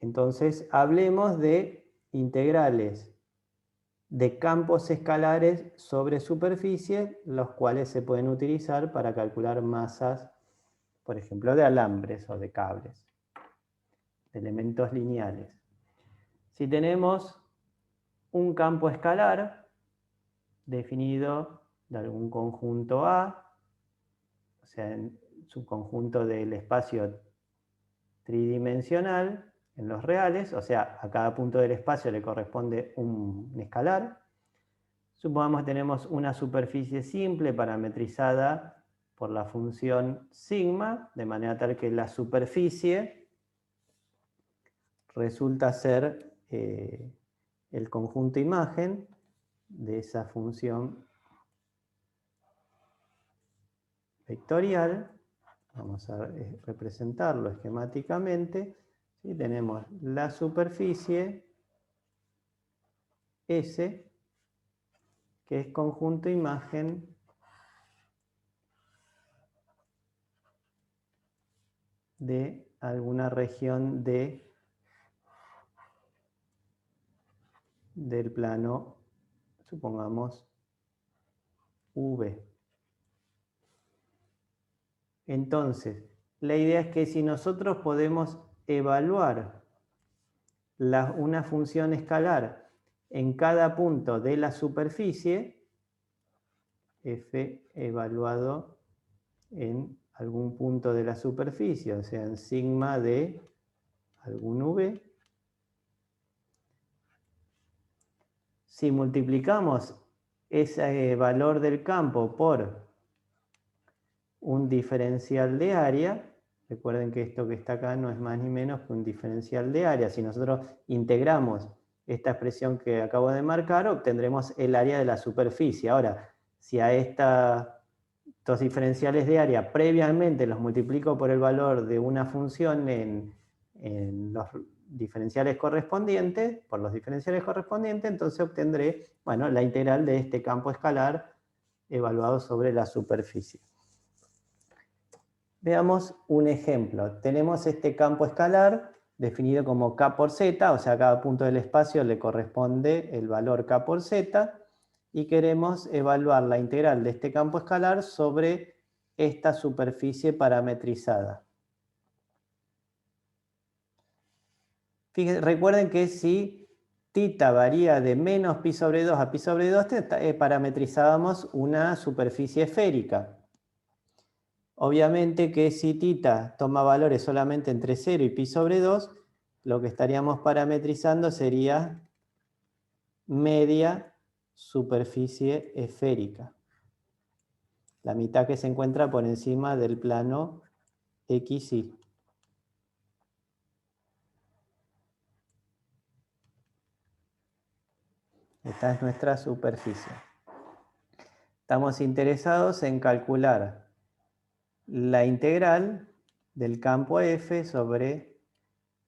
Entonces, hablemos de integrales de campos escalares sobre superficie, los cuales se pueden utilizar para calcular masas, por ejemplo, de alambres o de cables, de elementos lineales. Si tenemos un campo escalar definido de algún conjunto A, o sea, en su conjunto del espacio tridimensional, en los reales, o sea, a cada punto del espacio le corresponde un escalar. Supongamos que tenemos una superficie simple parametrizada por la función sigma, de manera tal que la superficie resulta ser el conjunto imagen de esa función vectorial. Vamos a representarlo esquemáticamente. ¿Sí? Tenemos la superficie S, que es conjunto imagen de alguna región del plano, supongamos, V. Entonces, la idea es que si nosotros podemos evaluar una función escalar en cada punto de la superficie, f evaluado en algún punto de la superficie, o sea, en sigma de algún v, si multiplicamos ese valor del campo por un diferencial de área, recuerden que esto que está acá no es más ni menos que un diferencial de área. Si nosotros integramos esta expresión que acabo de marcar, obtendremos el área de la superficie. Ahora, si a estos diferenciales de área previamente los multiplico por el valor de una función en los diferenciales correspondientes, entonces obtendré, bueno, la integral de este campo escalar evaluado sobre la superficie. Veamos un ejemplo. Tenemos este campo escalar definido como k por z, o sea, a cada punto del espacio le corresponde el valor k por z, y queremos evaluar la integral de este campo escalar sobre esta superficie parametrizada. Fíjense, recuerden que si θ varía de menos pi sobre 2 a pi sobre 2, parametrizábamos una superficie esférica. Obviamente que si θ toma valores solamente entre 0 y pi sobre 2, lo que estaríamos parametrizando sería media superficie esférica. La mitad que se encuentra por encima del plano XY. Esta es nuestra superficie. Estamos interesados en calcular la integral del campo F sobre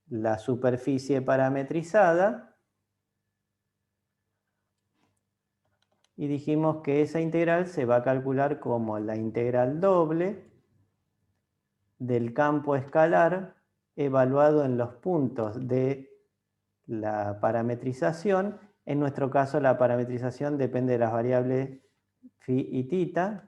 la superficie parametrizada, y dijimos que esa integral se va a calcular como la integral doble del campo escalar evaluado en los puntos de la parametrización. En nuestro caso la parametrización depende de las variables phi y θ,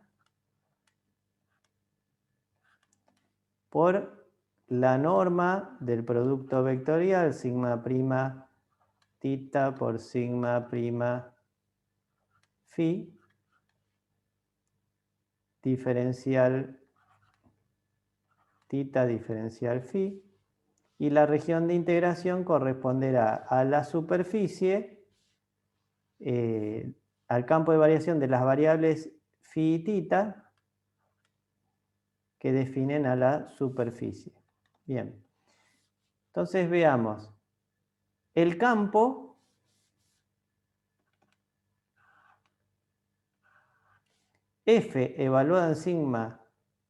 por la norma del producto vectorial sigma prima θ por sigma prima phi, diferencial θ diferencial phi, y la región de integración corresponderá a la superficie, al campo de variación de las variables phi y θ que definen a la superficie. Bien, entonces veamos. El campo F evaluado en sigma,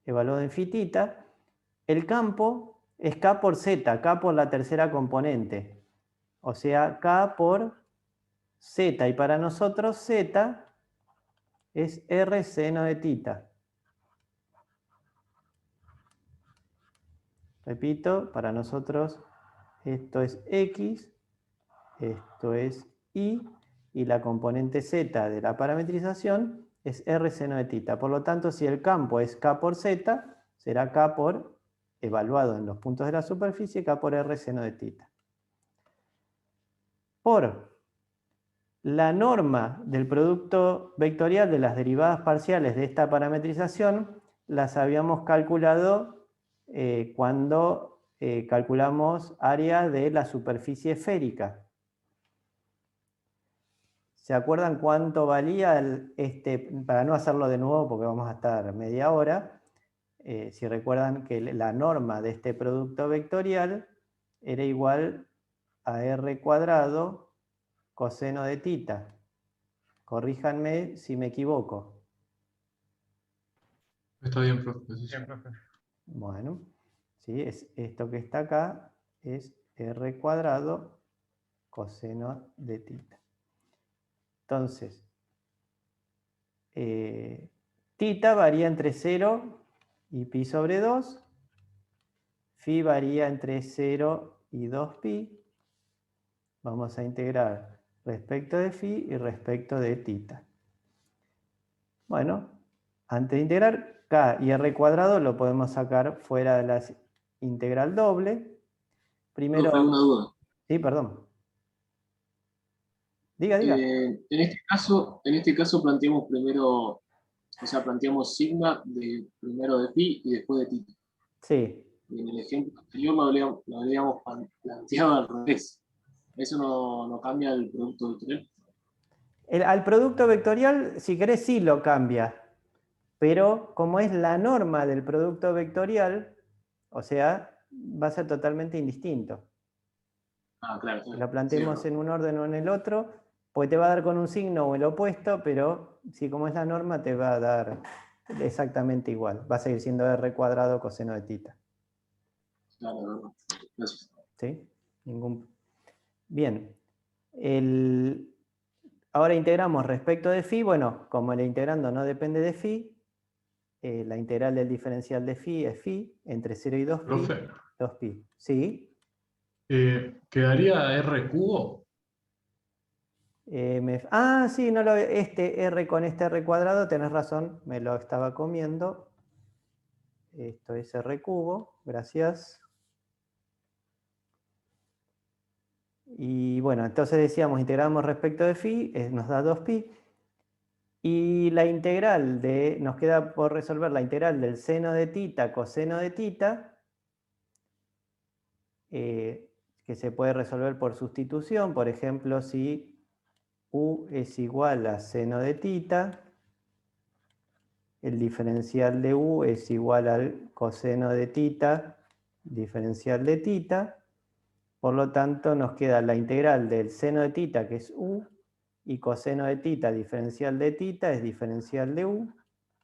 evaluado en phi θ, el campo es K por Z, K por la tercera componente. O sea, K por Z, y para nosotros Z es R seno de θ. Repito, para nosotros esto es X, esto es Y, y la componente Z de la parametrización es R seno de θ. Por lo tanto, si el campo es K por Z, será K por, evaluado en los puntos de la superficie, K por R seno de θ. Por la norma del producto vectorial de las derivadas parciales de esta parametrización, las habíamos calculado cuando calculamos área de la superficie esférica. ¿Se acuerdan cuánto valía para no hacerlo de nuevo porque vamos a estar media hora? Si recuerdan que la norma de este producto vectorial era igual a r cuadrado coseno de θ. Corríjanme si me equivoco. Está bien, profe. Sí. Bueno, ¿sí? Esto que está acá es r cuadrado coseno de θ. Entonces, θ varía entre 0 y pi sobre 2. Phi varía entre 0 y 2pi. Vamos a integrar respecto de phi y respecto de θ. Bueno, antes de integrar, k y r cuadrado lo podemos sacar fuera de la integral doble. Primero, Profe, una duda. sí, perdón. Diga. En este caso planteamos primero, o sea, planteamos sigma de primero de pi y después de θ. Sí. Y en el ejemplo anterior lo habíamos planteado al revés. ¿Eso no cambia el producto vectorial? Al producto vectorial, si querés, sí lo cambia. Pero como es la norma del producto vectorial, o sea, va a ser totalmente indistinto. Ah, claro. Si lo planteemos en un orden o en el otro, pues te va a dar con un signo o el opuesto, pero si como es la norma te va a dar exactamente igual. Va a seguir siendo r cuadrado coseno de θ. Claro, gracias. ¿Sí? Bien. Ahora integramos respecto de phi. Bueno, como el integrando no depende de phi, la integral del diferencial de phi es phi entre 0 y 2pi. Profe, 2pi. ¿Sí? ¿quedaría R cubo? Sí, no este r con este r cuadrado, tenés razón, me lo estaba comiendo. Esto es r cubo, gracias. Y bueno, entonces decíamos, integramos respecto de phi, nos da 2pi. Y la integral nos queda por resolver la integral del seno de θ, coseno de θ, que se puede resolver por sustitución. Por ejemplo, si u es igual a seno de θ, el diferencial de u es igual al coseno de θ, diferencial de θ. Por lo tanto, nos queda la integral del seno de θ, que es u, y coseno de θ, diferencial de θ, es diferencial de u.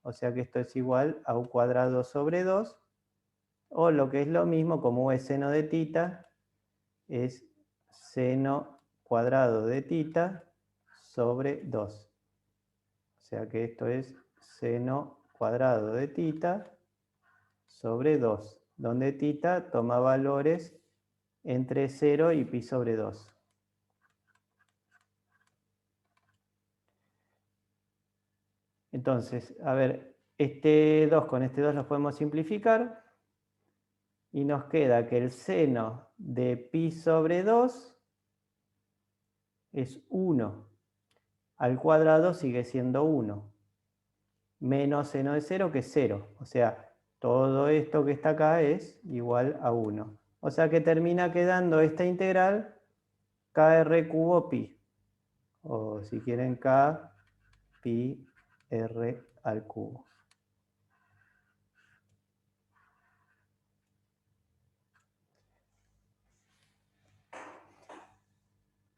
O sea que esto es igual a u cuadrado sobre 2. O lo que es lo mismo, como u es seno de θ, es seno cuadrado de θ sobre 2. O sea que esto es seno cuadrado de θ sobre 2, donde θ toma valores entre 0 y pi sobre 2. Entonces, a ver, este 2 con este 2 los podemos simplificar y nos queda que el seno de pi sobre 2 es 1. Al cuadrado sigue siendo 1. Menos seno de 0 que es 0. O sea, todo esto que está acá es igual a 1. O sea que termina quedando esta integral kr cubo pi. O si quieren k pi r al cubo.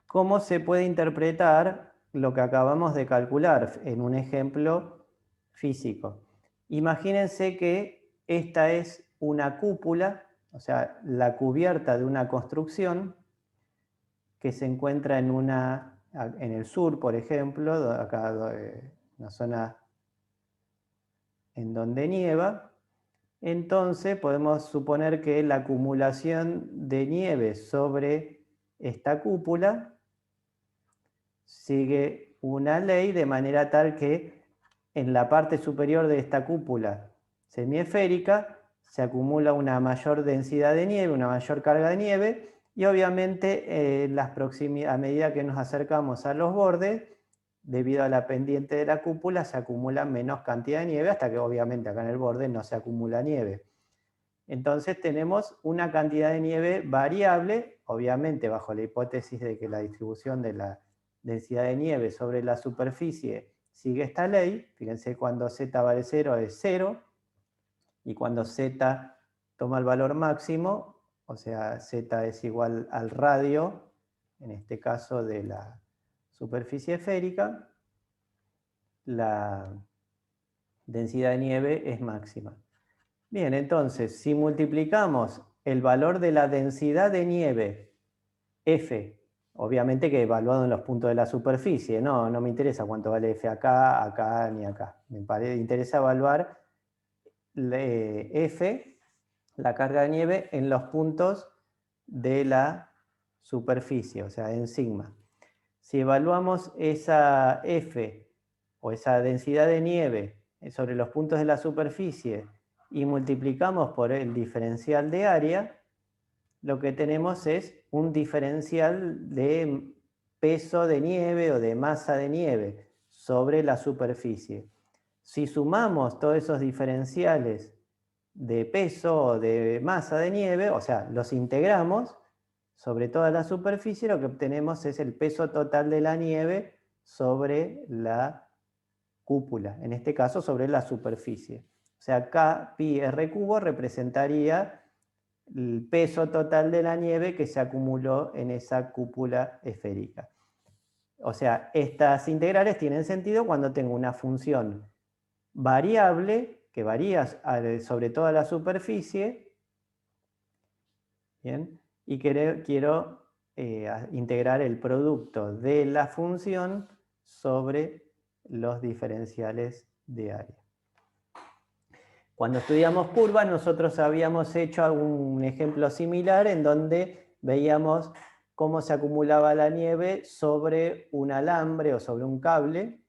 ¿Cómo se puede interpretar lo que acabamos de calcular en un ejemplo físico? Imagínense que esta es una cúpula, o sea, la cubierta de una construcción que se encuentra en el sur, por ejemplo, acá una zona en donde nieva. entonces podemos suponer que la acumulación de nieve sobre esta cúpula sigue una ley de manera tal que en la parte superior de esta cúpula semiesférica se acumula una mayor densidad de nieve, una mayor carga de nieve, y obviamente a medida que nos acercamos a los bordes, debido a la pendiente de la cúpula, se acumula menos cantidad de nieve, hasta que obviamente acá en el borde no se acumula nieve. Entonces tenemos una cantidad de nieve variable, obviamente bajo la hipótesis de que la distribución de la densidad de nieve sobre la superficie sigue esta ley. Fíjense, cuando z vale 0 es 0, y cuando z toma el valor máximo, o sea, z es igual al radio, en este caso de la superficie esférica, la densidad de nieve es máxima. Bien, entonces, si multiplicamos el valor de la densidad de nieve, F, obviamente que evaluado en los puntos de la superficie, no me interesa cuánto vale F acá, acá, ni acá. Me interesa evaluar F, la carga de nieve, en los puntos de la superficie, o sea, en sigma. Si evaluamos esa F, o esa densidad de nieve, sobre los puntos de la superficie, y multiplicamos por el diferencial de área, lo que tenemos es un diferencial de peso de nieve o de masa de nieve sobre la superficie. Si sumamos todos esos diferenciales de peso o de masa de nieve, o sea, los integramos sobre toda la superficie, lo que obtenemos es el peso total de la nieve sobre la cúpula, en este caso sobre la superficie. O sea, K pi r cubo representaría el peso total de la nieve que se acumuló en esa cúpula esférica. O sea, estas integrales tienen sentido cuando tengo una función variable que varía sobre toda la superficie, ¿bien? Y quiero integrar el producto de la función sobre los diferenciales de área. Cuando estudiamos curvas, nosotros habíamos hecho algún ejemplo similar en donde veíamos cómo se acumulaba la nieve sobre un alambre o sobre un cable.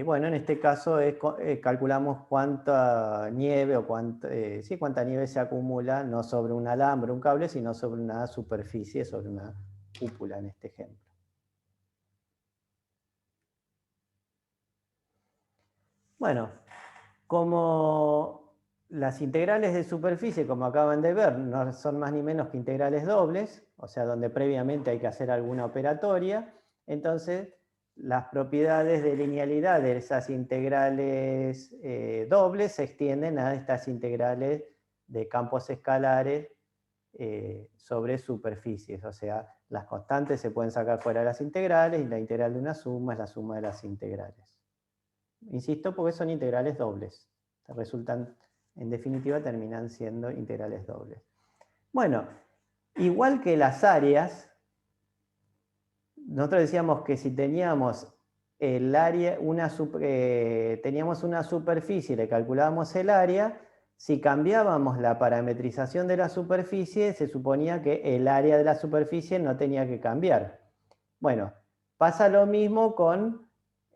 Bueno, en este caso calculamos cuánta nieve o cuánta nieve se acumula, no sobre un alambre, un cable, sino sobre una superficie, sobre una cúpula en este ejemplo. Bueno, como las integrales de superficie, como acaban de ver, no son más ni menos que integrales dobles, o sea, donde previamente hay que hacer alguna operatoria, entonces las propiedades de linealidad de esas integrales dobles se extienden a estas integrales de campos escalares sobre superficies, o sea, las constantes se pueden sacar fuera de las integrales y la integral de una suma es la suma de las integrales. Insisto, porque son integrales dobles. Resultan, en definitiva, terminan siendo integrales dobles. Bueno, igual que las áreas, nosotros decíamos que si teníamos el área, teníamos una superficie y le calculábamos el área, si cambiábamos la parametrización de la superficie, se suponía que el área de la superficie no tenía que cambiar. Bueno, pasa lo mismo con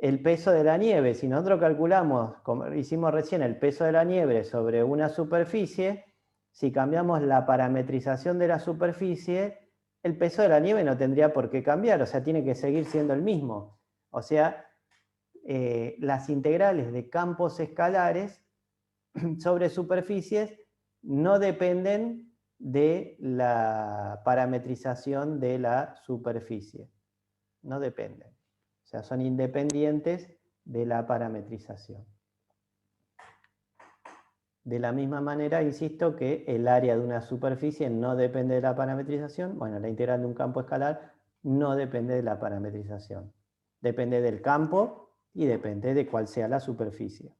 el peso de la nieve. Si nosotros calculamos, como hicimos recién, el peso de la nieve sobre una superficie, si cambiamos la parametrización de la superficie, el peso de la nieve no tendría por qué cambiar, o sea, tiene que seguir siendo el mismo. O sea, las integrales de campos escalares sobre superficies no dependen de la parametrización de la superficie. No dependen. O sea, son independientes de la parametrización. De la misma manera, insisto que el área de una superficie no depende de la parametrización. Bueno, la integral de un campo escalar no depende de la parametrización. Depende del campo y depende de cuál sea la superficie.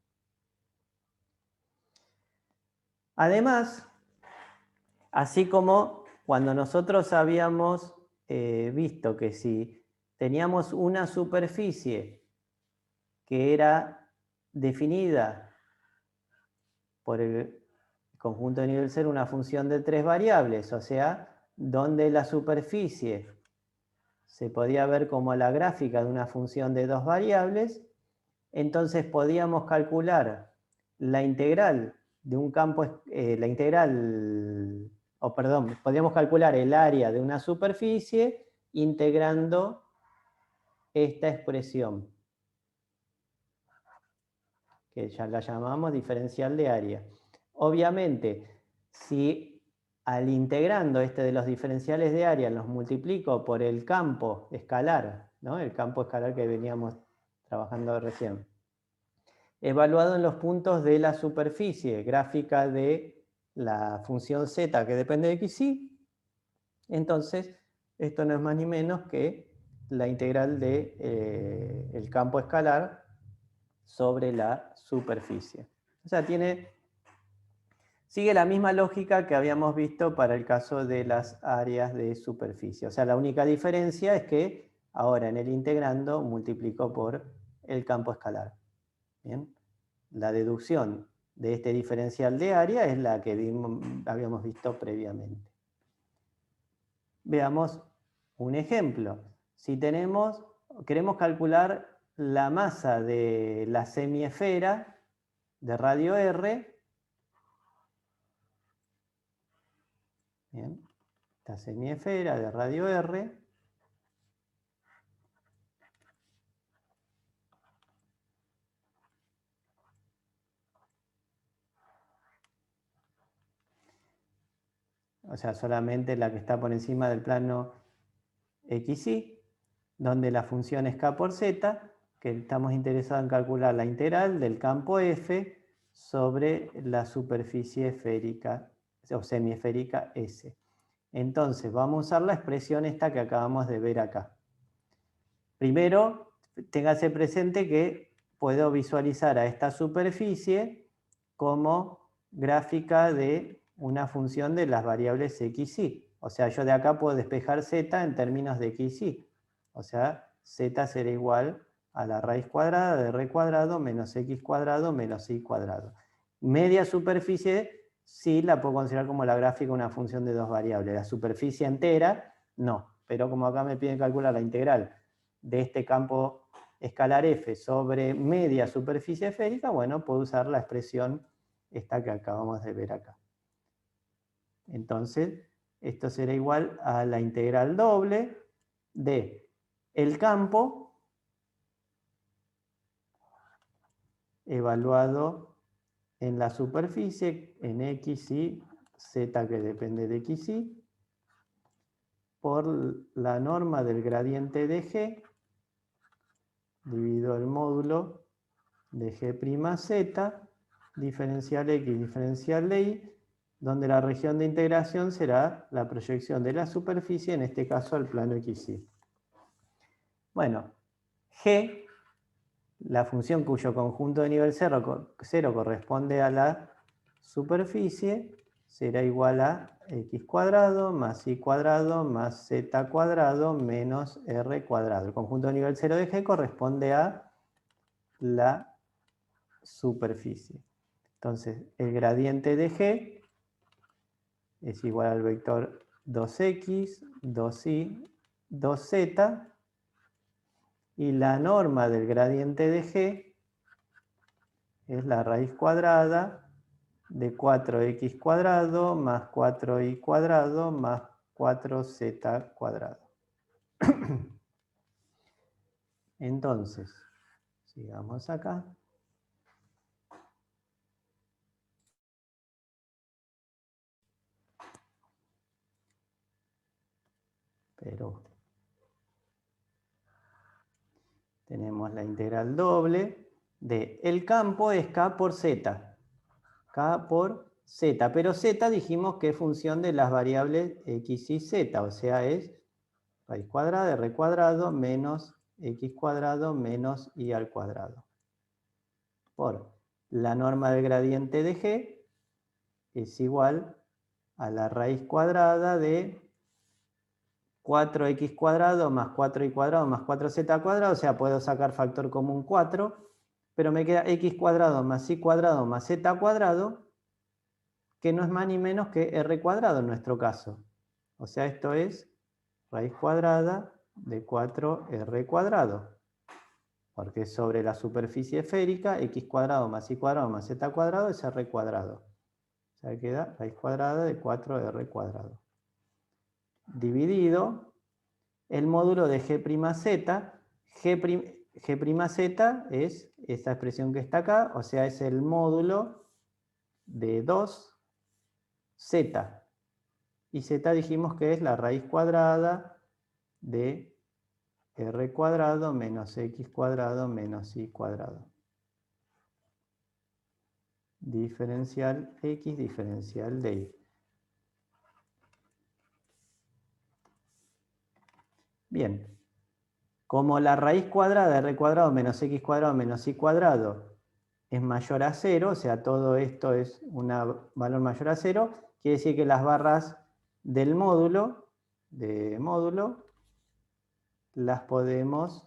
Además, así como cuando nosotros habíamos visto que si teníamos una superficie que era definida por el conjunto de nivel 0 una función de 3 variables, o sea, donde la superficie se podía ver como la gráfica de una función de 2 variables, entonces podíamos calcular la integral de un campo, podíamos calcular el área de una superficie integrando esta expresión, que ya la llamamos diferencial de área. Obviamente, si al integrando este de los diferenciales de área los multiplico por el campo escalar, ¿no? El campo escalar que veníamos trabajando recién, evaluado en los puntos de la superficie gráfica de la función z que depende de xy, entonces esto no es más ni menos que la integral de el campo escalar sobre la superficie. O sea, sigue la misma lógica que habíamos visto para el caso de las áreas de superficie. O sea, la única diferencia es que ahora en el integrando multiplico por el campo escalar. ¿Bien? La deducción de este diferencial de área es la que habíamos visto previamente. Veamos un ejemplo. Si queremos calcular la masa de la semiesfera de radio R, bien, esta semiesfera de radio R, o sea, solamente la que está por encima del plano XY, donde la función es k por z, que estamos interesados en calcular la integral del campo F sobre la superficie esférica o semiesférica S. Entonces, vamos a usar la expresión esta que acabamos de ver acá. Primero, téngase presente que puedo visualizar a esta superficie como gráfica de una función de las variables x, y. O sea, yo de acá puedo despejar z en términos de x, y. O sea, z será igual a la raíz cuadrada de r cuadrado menos x cuadrado menos y cuadrado. Media superficie sí la puedo considerar como la gráfica de una función de 2 variables. La superficie entera, no. Pero como acá me piden calcular la integral de este campo escalar f sobre media superficie esférica, bueno, puedo usar la expresión esta que acabamos de ver acá. Entonces, esto será igual a la integral doble de el campo evaluado en la superficie en x, y, z que depende de x, y, por la norma del gradiente de g dividido el módulo de g'(z), diferencial x, diferencial de y, donde la región de integración será la proyección de la superficie, en este caso al plano XY. Bueno, g, la función cuyo conjunto de nivel 0 corresponde a la superficie, será igual a x cuadrado más y cuadrado más z cuadrado menos r cuadrado. El conjunto de nivel 0 de g corresponde a la superficie. Entonces, el gradiente de g es igual al vector 2x, 2y, 2z, y la norma del gradiente de g es la raíz cuadrada de 4x cuadrado más 4y cuadrado más 4z cuadrado. Entonces, sigamos acá. Pero tenemos la integral doble de el campo es k por z. K por z. Pero z dijimos que es función de las variables x y z. O sea, es raíz cuadrada de r cuadrado menos x cuadrado menos y al cuadrado. Por la norma del gradiente de g es igual a la raíz cuadrada de 4x cuadrado más 4y cuadrado más 4z cuadrado, o sea, puedo sacar factor común 4, pero me queda x cuadrado más y cuadrado más z cuadrado, que no es más ni menos que r cuadrado en nuestro caso. O sea, esto es raíz cuadrada de 4r cuadrado. Porque sobre la superficie esférica, x cuadrado más y cuadrado más z cuadrado es r cuadrado. O sea, queda raíz cuadrada de 4r cuadrado. Dividido el módulo de g'(z). G'(z) es esta expresión que está acá, o sea, es el módulo de 2z. Y z dijimos que es la raíz cuadrada de r cuadrado menos x cuadrado menos y cuadrado. Diferencial x, diferencial de y. Bien. Como la raíz cuadrada de r cuadrado menos x cuadrado menos y cuadrado es mayor a 0, o sea, todo esto es un valor mayor a 0, quiere decir que las barras del módulo, las podemos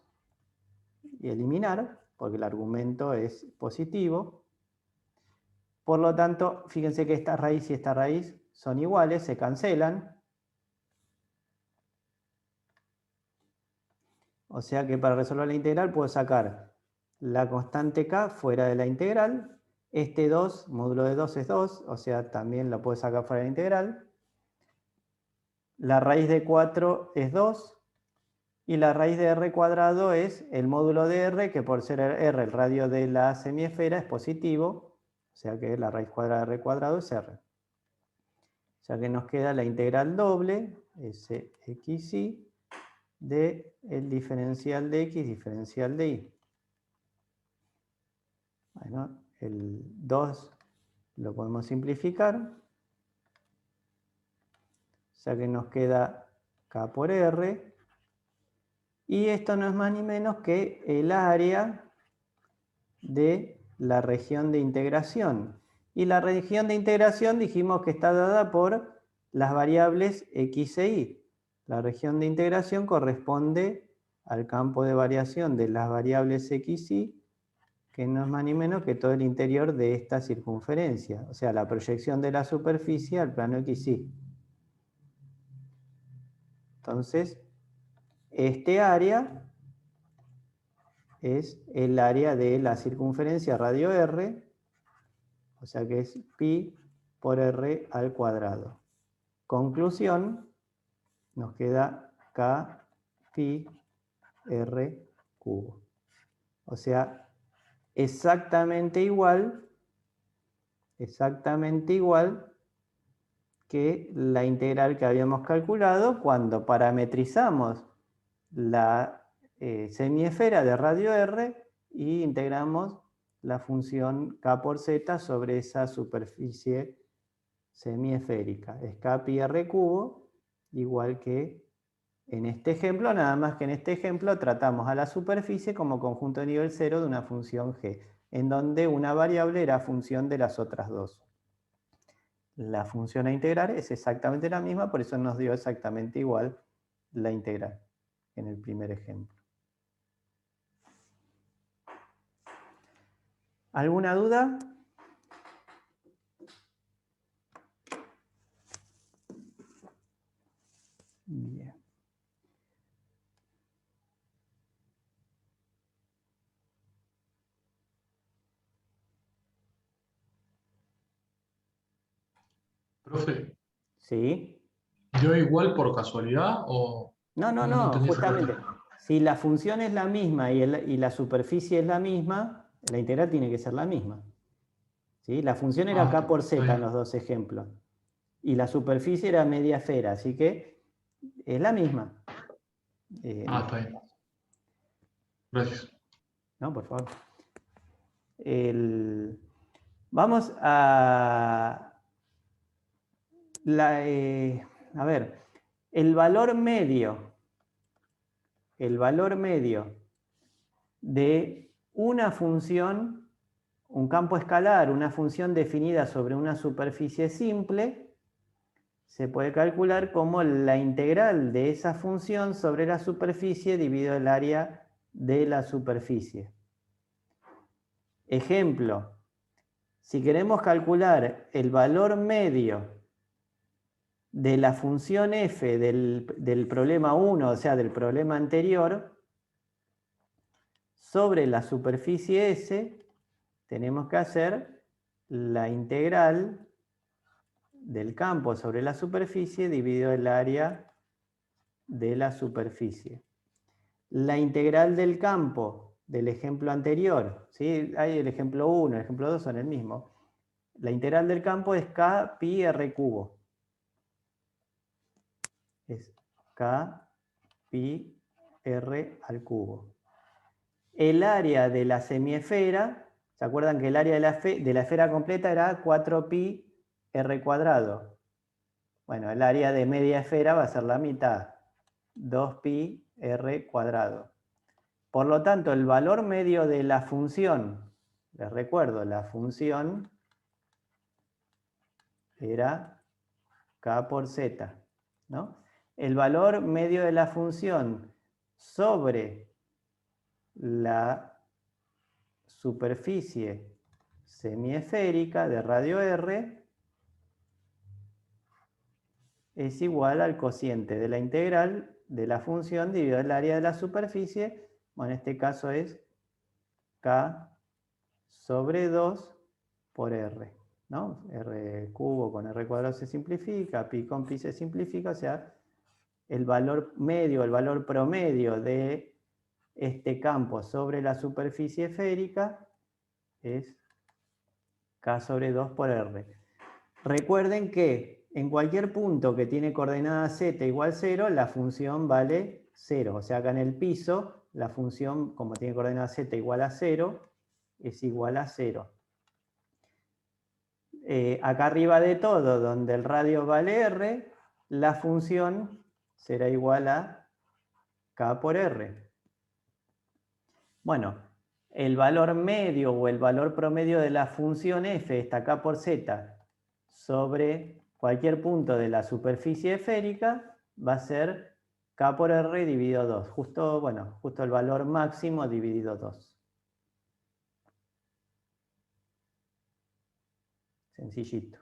eliminar, porque el argumento es positivo. Por lo tanto, fíjense que esta raíz y esta raíz son iguales, se cancelan. O sea que para resolver la integral puedo sacar la constante k fuera de la integral. Este 2, módulo de 2 es 2, o sea, también lo puedo sacar fuera de la integral. La raíz de 4 es 2. Y la raíz de r cuadrado es el módulo de r, que por ser r el radio de la semiesfera es positivo. O sea que la raíz cuadrada de r cuadrado es r. O sea que nos queda la integral doble, sxy, de el diferencial de x, diferencial de y. Bueno, el 2 lo podemos simplificar. O sea que nos queda k por r. Y esto no es más ni menos que el área de la región de integración. Y la región de integración dijimos que está dada por las variables x e y. La región de integración corresponde al campo de variación de las variables x y, que no es más ni menos que todo el interior de esta circunferencia. O sea, la proyección de la superficie al plano x y. Entonces, este área es el área de la circunferencia radio r, o sea que es pi por r al cuadrado. Conclusión, nos queda k pi r cubo. O sea, exactamente igual que la integral que habíamos calculado cuando parametrizamos la semiesfera de radio r y integramos la función k por z sobre esa superficie semiesférica. Es k pi r cubo, igual que en este ejemplo, nada más que en este ejemplo tratamos a la superficie como conjunto de nivel 0 de una función g, en donde una variable era función de las otras dos. La función a integrar es exactamente la misma, por eso nos dio exactamente igual la integral en el primer ejemplo. ¿Alguna duda? Bien. Profe, ¿Sí? ¿dio igual por casualidad o No, no entendí esa justamente. parte? Si la función es la misma y la superficie es la misma, la integral tiene que ser la misma. ¿Sí? La función era k por Está z en bien. los dos ejemplos. Y la superficie era media esfera, así que es la misma. Está bien. Gracias. No, por favor. Vamos a... a ver, el valor medio de una función, un campo escalar, una función definida sobre una superficie simple, se puede calcular como la integral de esa función sobre la superficie dividido el área de la superficie. Ejemplo, Si queremos calcular el valor medio de la función f del problema 1, o sea, del problema anterior, sobre la superficie S, tenemos que hacer la integral del campo sobre la superficie dividido el área de la superficie. La integral del campo del ejemplo anterior, ¿sí? Hay el ejemplo 1, el ejemplo 2 son el mismo. La integral del campo es K pi r cubo. Es K pi r al cubo. El área de la semiesfera, ¿se acuerdan que el área de la esfera completa era 4 pi r cuadrado? Bueno, el área de media esfera va a ser la mitad, 2 pi r cuadrado. Por lo tanto, el valor medio de la función, les recuerdo, la función era K por Z, ¿no? El valor medio de la función sobre la superficie semiesférica de radio R es igual al cociente de la integral de la función dividido el área de la superficie. Bueno, en este caso es K sobre 2 por R, ¿no? R cubo con R cuadrado se simplifica, pi con pi se simplifica, o sea, el valor medio, el valor promedio de este campo sobre la superficie esférica es K sobre 2 por R. Recuerden que en cualquier punto que tiene coordenada z igual 0, la función vale 0. O sea, acá en el piso, la función, como tiene coordenada z igual a 0, es igual a 0. Acá arriba de todo, donde el radio vale r, la función será igual a K por R. Bueno, el valor medio o el valor promedio de la función f, esta K por Z, sobre cualquier punto de la superficie esférica, va a ser K por R dividido 2. Justo el valor máximo dividido 2. Sencillito.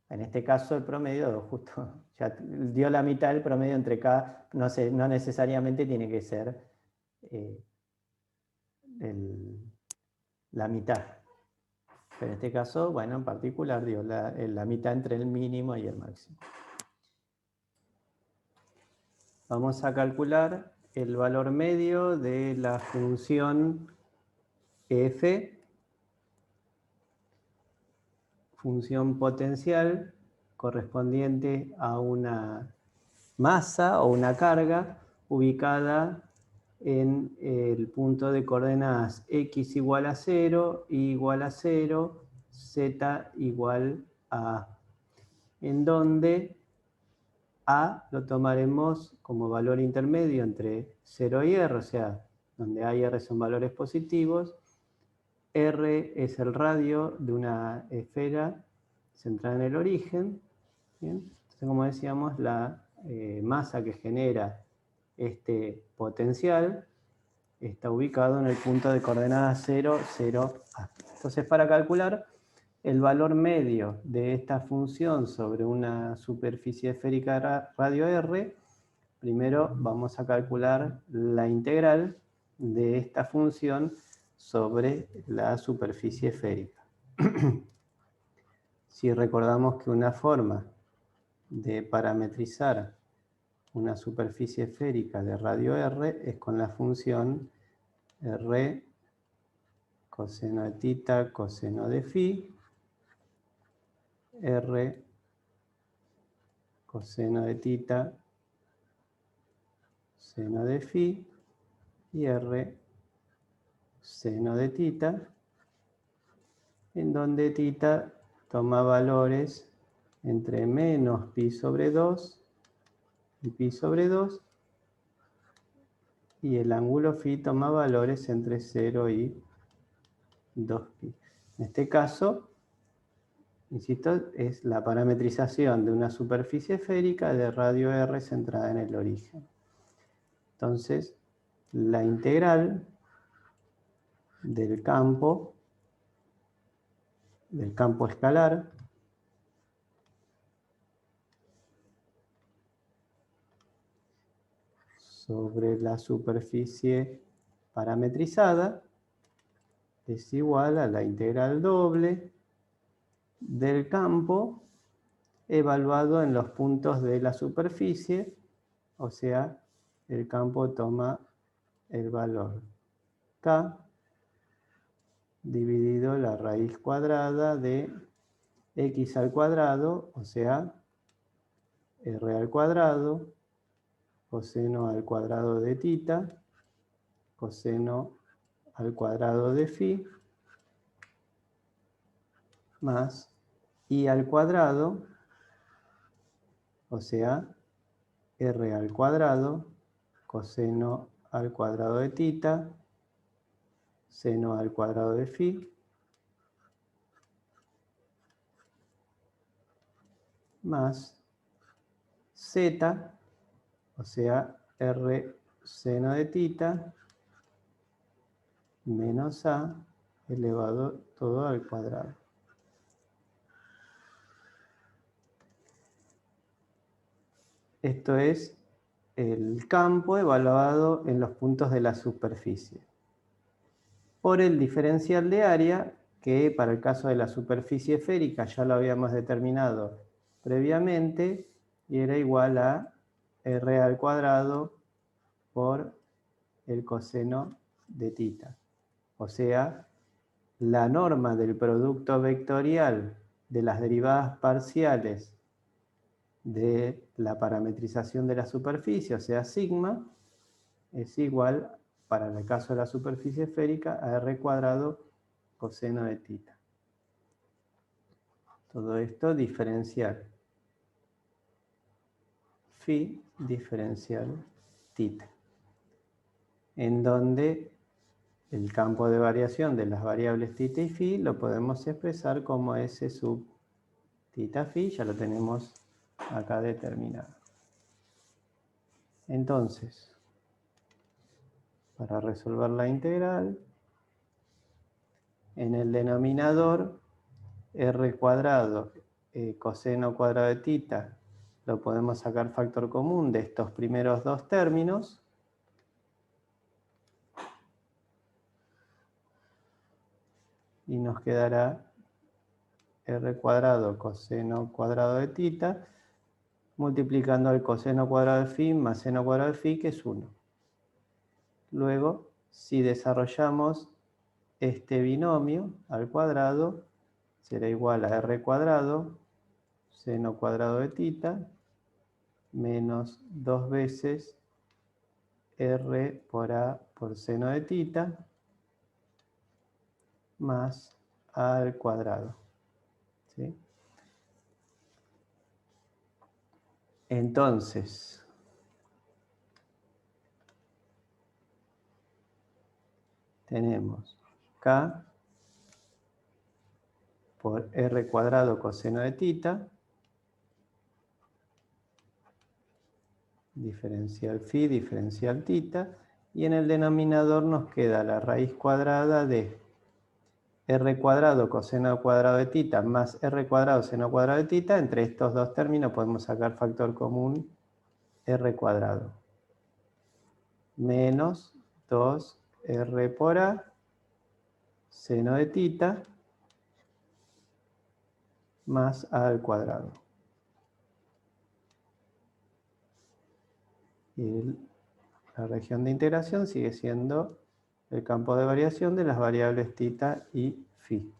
En este caso el promedio justo ya dio la mitad del promedio entre K, no necesariamente tiene que ser la mitad. Pero en este caso, bueno, en particular dio la mitad entre el mínimo y el máximo. Vamos a calcular el valor medio de la función f, función potencial correspondiente a una masa o una carga ubicada en el punto de coordenadas x igual a 0, y igual a 0, z igual a A, en donde A lo tomaremos como valor intermedio entre 0 y R, o sea, donde A y R son valores positivos. R es el radio de una esfera centrada en el origen. ¿Bien? Entonces, como decíamos, la masa que genera este potencial está ubicado en el punto de coordenadas 0, 0, A. Entonces, para calcular el valor medio de esta función sobre una superficie esférica radio R, primero vamos a calcular la integral de esta función sobre la superficie esférica. Si recordamos que una forma de parametrizar una superficie esférica de radio R es con la función R coseno de tita coseno de phi, R coseno de tita seno de phi y R seno de tita, en donde tita toma valores entre menos pi sobre 2 y pi sobre 2, y el ángulo phi toma valores entre 0 y 2pi. En este caso, insisto, es la parametrización de una superficie esférica de radio R centrada en el origen. Entonces, la integral del campo del campo escalar sobre la superficie parametrizada es igual a la integral doble del campo evaluado en los puntos de la superficie, o sea, el campo toma el valor K dividido la raíz cuadrada de x al cuadrado, o sea, r al cuadrado, coseno al cuadrado de tita, coseno al cuadrado de phi, más i al cuadrado, o sea, r al cuadrado, coseno al cuadrado de tita, seno al cuadrado de phi, más z, o sea, r seno de tita, menos a elevado todo al cuadrado. Esto es el campo evaluado en los puntos de la superficie. Por el diferencial de área, que para el caso de la superficie esférica ya lo habíamos determinado previamente, y era igual a r al cuadrado por el coseno de tita. O sea, la norma del producto vectorial de las derivadas parciales de la parametrización de la superficie, o sea, sigma, es igual, para el caso de la superficie esférica, a r cuadrado coseno de tita. Todo esto diferencial. Phi diferencial tita. En donde el campo de variación de las variables tita y phi lo podemos expresar como S sub tita phi, ya lo tenemos acá determinado. Entonces, para resolver la integral, en el denominador, r cuadrado coseno cuadrado de tita, lo podemos sacar factor común de estos primeros dos términos. Y nos quedará r cuadrado coseno cuadrado de tita, multiplicando el coseno cuadrado de phi más seno cuadrado de phi, que es 1. Luego, si desarrollamos este binomio al cuadrado, será igual a r cuadrado seno cuadrado de tita menos 2 veces r por a por seno de tita más a al cuadrado. ¿Sí? Entonces, tenemos K por r cuadrado coseno de tita, diferencial phi, diferencial tita, y en el denominador nos queda la raíz cuadrada de r cuadrado coseno cuadrado de tita más r cuadrado seno cuadrado de tita. Entre estos dos términos podemos sacar factor común r cuadrado menos 2r por a seno de tita más a al cuadrado. Y la región de integración sigue siendo el campo de variación de las variables tita y phi.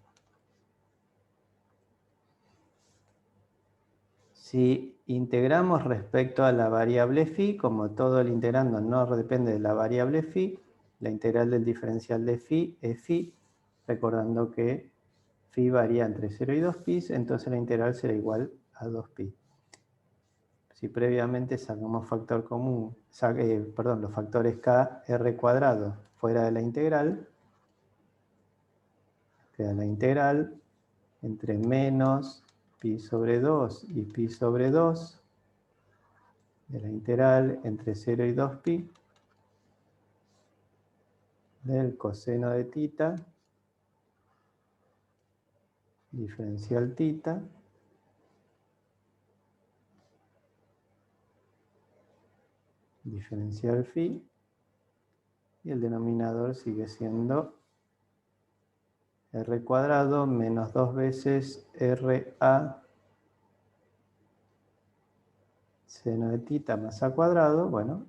Si integramos respecto a la variable phi, como todo el integrando no depende de la variable phi, la integral del diferencial de phi es phi, recordando que phi varía entre 0 y 2pi, entonces la integral será igual a 2pi. Si previamente sacamos factor común, los factores k, r cuadrado fuera de la integral, queda la integral entre menos pi sobre 2 y pi sobre 2 de la integral entre 0 y 2pi del coseno de tita diferencial tita, diferencial phi, y el denominador sigue siendo r cuadrado menos 2 veces RA seno de tita más a cuadrado, bueno,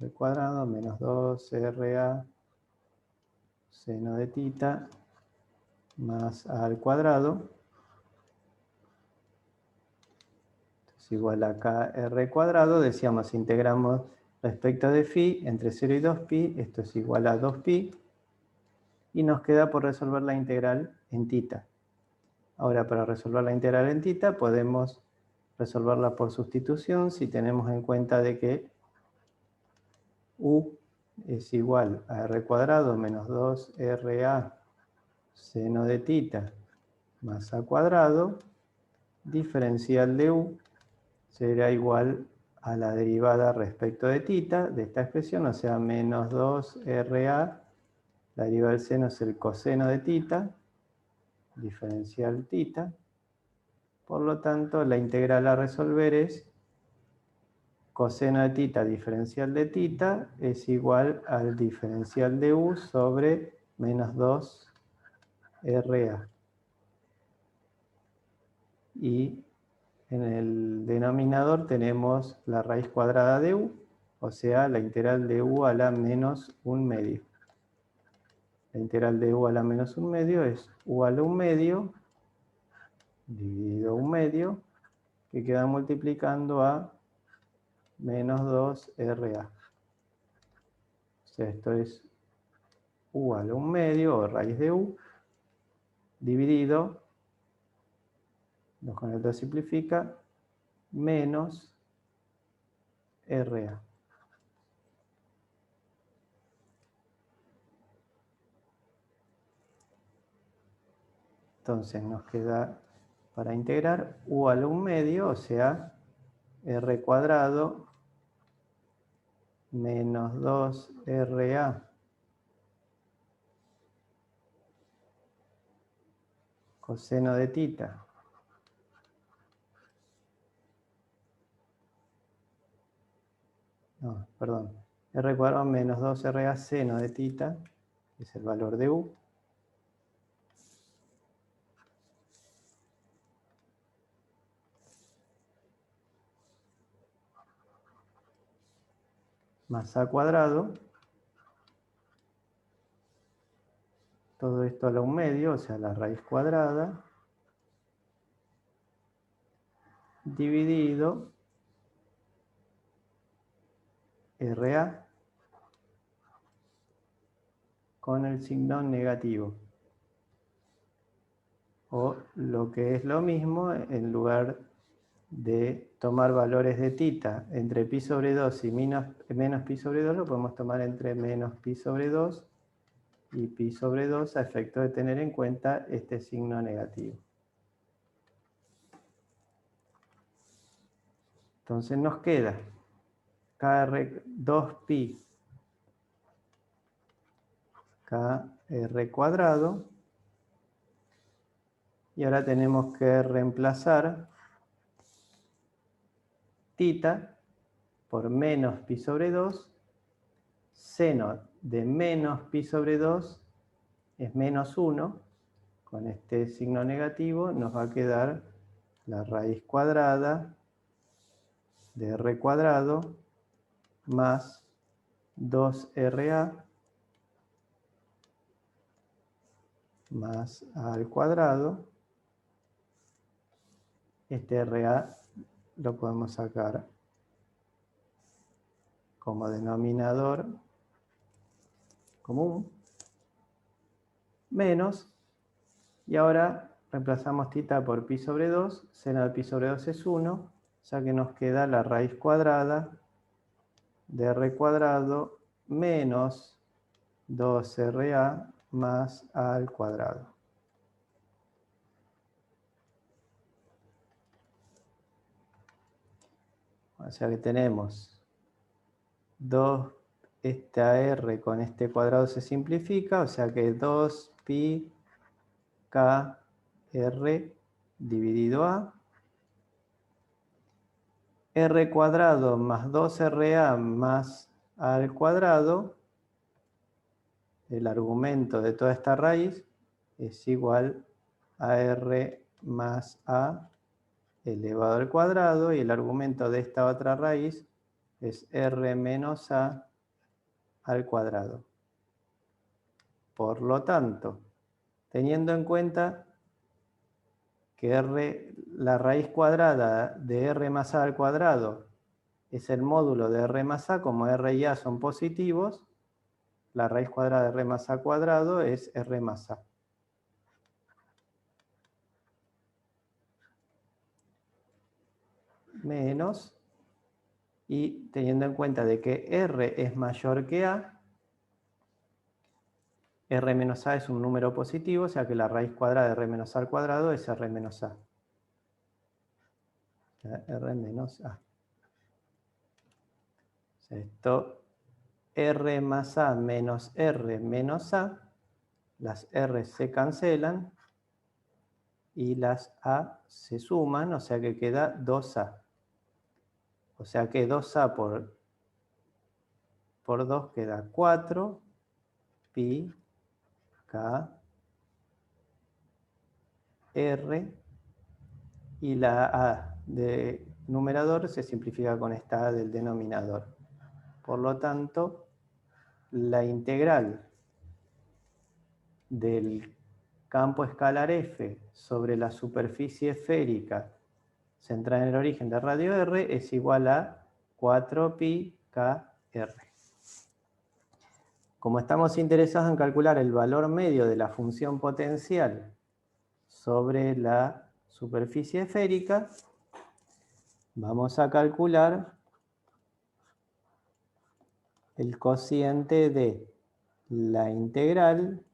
r cuadrado menos 2 RA seno de tita más a al cuadrado, es igual a kr cuadrado, decíamos, integramos respecto de phi entre 0 y 2pi, esto es igual a 2pi, y nos queda por resolver la integral en tita. Ahora, para resolver la integral en tita, podemos resolverla por sustitución si tenemos en cuenta de que u es igual a r cuadrado menos 2ra seno de tita más a cuadrado, diferencial de u será igual a la derivada respecto de tita de esta expresión, o sea, menos 2ra, la derivada del seno es el coseno de tita, diferencial tita. Por lo tanto, la integral a resolver es coseno de tita diferencial de tita es igual al diferencial de u sobre menos 2ra. Y en el denominador tenemos la raíz cuadrada de u, o sea, la integral de u a la menos 1/2. La integral de u a la menos 1/2 es u a la 1/2 dividido 1/2, que queda multiplicando a menos 2ra. O sea, esto es u a la 1/2 o raíz de u dividido, 2 con el 2 simplifica, menos ra. Entonces nos queda para integrar u a la 1/2, o sea, r cuadrado menos 2ra coseno de tita r cuadrado menos 2ra seno de tita, que es el valor de u, más a cuadrado, todo esto a la 1/2, o sea, la raíz cuadrada, dividido RA con el signo negativo. O lo que es lo mismo, en lugar de tomar valores de tita entre pi sobre 2 y menos pi sobre 2, lo podemos tomar entre menos pi sobre 2 y pi sobre 2 a efecto de tener en cuenta este signo negativo. Entonces nos queda kr 2pi kr cuadrado, y ahora tenemos que reemplazar tita por menos pi sobre 2, seno de menos pi sobre 2 es menos 1, con este signo negativo nos va a quedar la raíz cuadrada de r cuadrado más 2ra más a al cuadrado. Este ra lo podemos sacar como denominador común, menos, y ahora reemplazamos tita por pi sobre 2, seno de pi sobre 2 es 1, o sea que nos queda la raíz cuadrada de r cuadrado menos 2ra más a al cuadrado. O sea que tenemos 2, esta r con este cuadrado se simplifica, o sea que 2pi k R dividido A. R cuadrado más 2RA más A al cuadrado, el argumento de toda esta raíz, es igual a R más A elevado al cuadrado, y el argumento de esta otra raíz es R menos A al cuadrado. Por lo tanto, teniendo en cuenta que la raíz cuadrada de R más A al cuadrado es el módulo de R más A, como R y A son positivos, la raíz cuadrada de R más A cuadrado es R más A. Menos, y teniendo en cuenta de que R es mayor que A, R menos A es un número positivo, o sea que la raíz cuadrada de R menos A al cuadrado es R menos A. R menos A. O sea, esto, R más A menos R menos A, las R se cancelan y las A se suman, o sea que queda 2A. O sea que 2A por 2 queda 4 pi K R, y la A de numerador se simplifica con esta A del denominador. Por lo tanto, la integral del campo escalar F sobre la superficie esférica centrada en el origen de radio R es igual a 4pi kr. Como estamos interesados en calcular el valor medio de la función potencial sobre la superficie esférica, vamos a calcular el cociente de la integral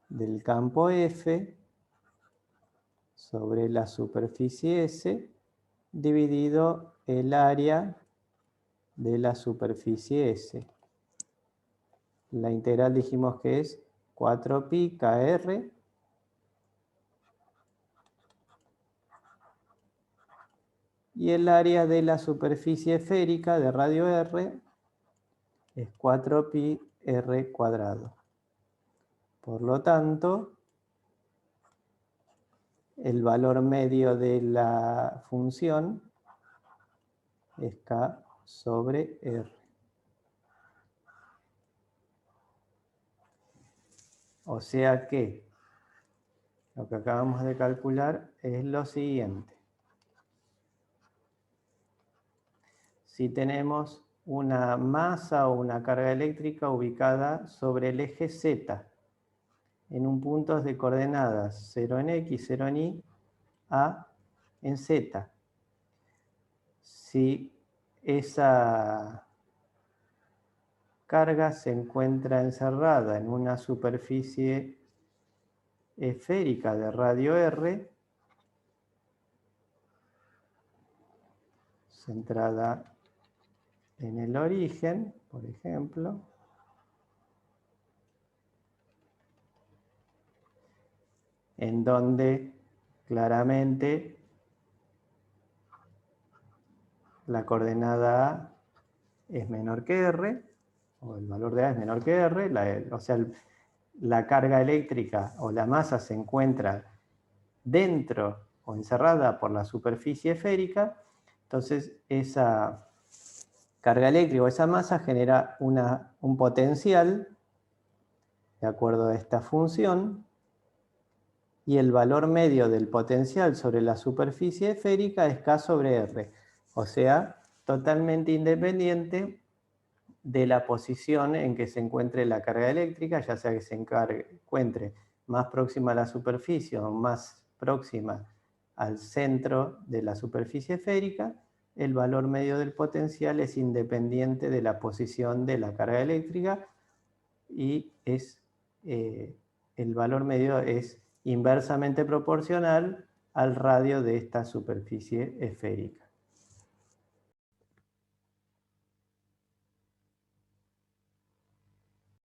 del campo F sobre la superficie S dividido el área de la superficie S. La integral dijimos que es 4pi kr y el área de la superficie esférica de radio R es 4pi r cuadrado. Por lo tanto, el valor medio de la función es K sobre R. O sea que lo que acabamos de calcular es lo siguiente. Si tenemos una masa o una carga eléctrica ubicada sobre el eje Z, en un punto de coordenadas 0 en X, 0 en Y, A en Z. Si esa carga se encuentra encerrada en una superficie esférica de radio R, centrada en el origen, por ejemplo, en donde claramente la coordenada A es menor que R, o el valor de A es menor que R, o sea, la carga eléctrica o la masa se encuentra dentro o encerrada por la superficie esférica, entonces esa carga eléctrica o esa masa genera un potencial de acuerdo a esta función, y el valor medio del potencial sobre la superficie esférica es K sobre R, o sea, totalmente independiente de la posición en que se encuentre la carga eléctrica, ya sea que se encuentre más próxima a la superficie o más próxima al centro de la superficie esférica, el valor medio del potencial es independiente de la posición de la carga eléctrica y el valor medio es inversamente proporcional al radio de esta superficie esférica.